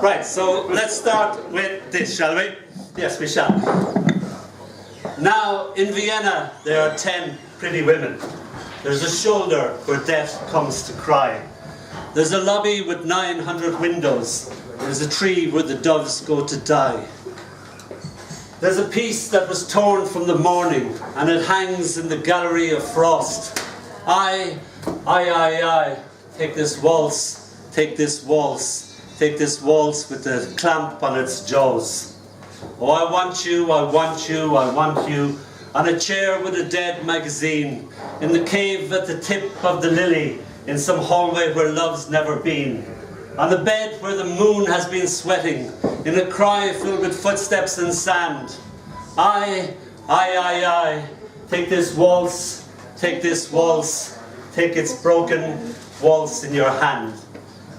Right, so let's start with this, shall we? Yes, we shall. Now, in Vienna, there are 10 pretty women. There's a shoulder where death comes to cry. There's a lobby with 900 windows. There's a tree where the doves go to die. There's a piece that was torn from the morning, and it hangs in the gallery of frost. I, take this waltz, take this waltz, take this waltz with the clamp on its jaws. Oh, I want you, I want you, I want you, on a chair with a dead magazine, in the cave at the tip of the lily, in some hallway where love's never been, on the bed where the moon has been sweating, in a cry filled with footsteps and sand. I, take this waltz, take this waltz, take its broken waltz in your hand.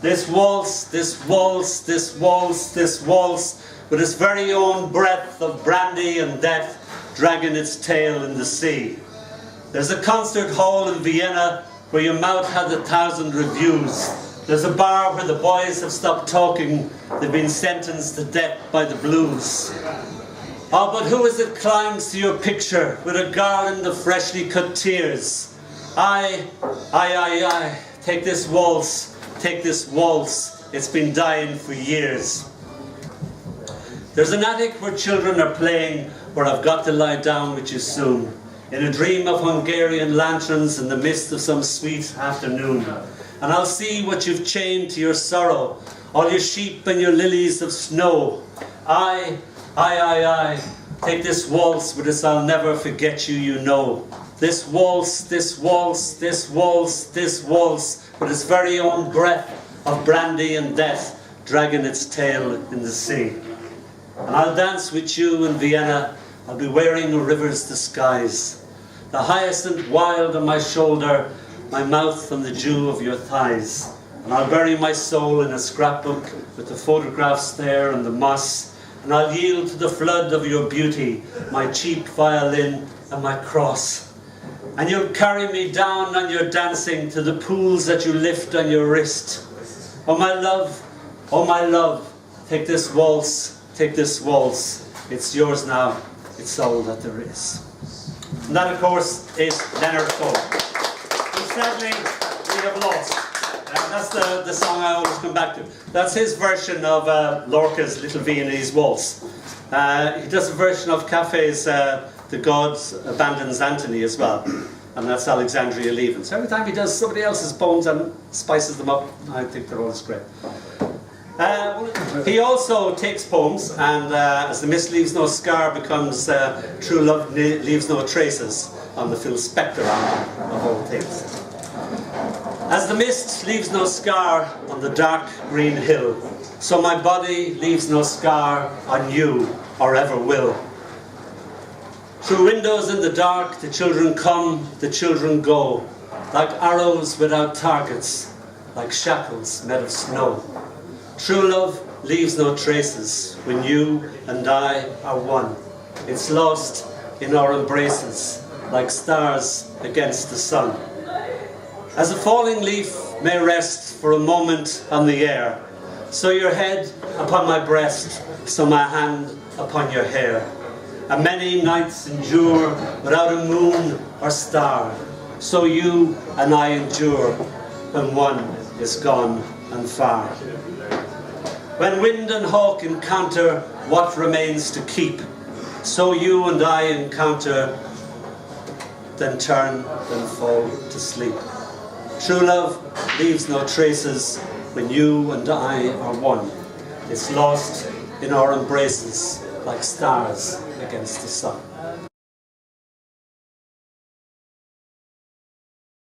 This waltz, this waltz, this waltz, this waltz, with its very own breath of brandy and death, dragging its tail in the sea. There's a concert hall in Vienna where your mouth had 1,000 reviews. There's a bar where the boys have stopped talking. They've been sentenced to death by the blues. Oh, but who is it climbs to your picture with a garland of freshly cut tears? I, take this waltz, take this waltz. It's been dying for years. There's an attic where children are playing, where I've got to lie down with you soon, in a dream of Hungarian lanterns in the mist of some sweet afternoon. And I'll see what you've chained to your sorrow, all your sheep and your lilies of snow. I, take this waltz with this I'll never forget you, you know. This waltz, this waltz, this waltz, this waltz, with its very own breath of brandy and death, dragging its tail in the sea. And I'll dance with you in Vienna. I'll be wearing a river's disguise. The hyacinth wild on my shoulder, my mouth on the dew of your thighs. And I'll bury my soul in a scrapbook with the photographs there and the moss. And I'll yield to the flood of your beauty, my cheap violin and my cross. And you'll carry me down on your dancing to the pools that you lift on your wrist. Oh my love, take this waltz. Take this waltz, it's yours now, it's all that there is. And that, of course, is Leonard Cohen, who sadly we have lost. That's the song I always come back to. That's his version of Lorca's Little Viennese Waltz. He does a version of Café's The Gods Abandons Antony as well, and that's Alexandria Leaving. So every time he does somebody else's poems and spices them up, I think they're always great. He also takes poems, and as the mist leaves no scar becomes true love leaves no traces on the full spectrum of all things. As the mist leaves no scar on the dark green hill, so my body leaves no scar on you or ever will. Through windows in the dark the children come, the children go, like arrows without targets, like shackles made of snow. True love leaves no traces when you and I are one. It's lost in our embraces, like stars against the sun. As a falling leaf may rest for a moment on the air, so your head upon my breast, so my hand upon your hair. And many nights endure without a moon or star, so you and I endure when one is gone and far. When wind and hawk encounter what remains to keep, so you and I encounter, then turn, then fall to sleep. True love leaves no traces when you and I are one. It's lost in our embraces like stars against the sun.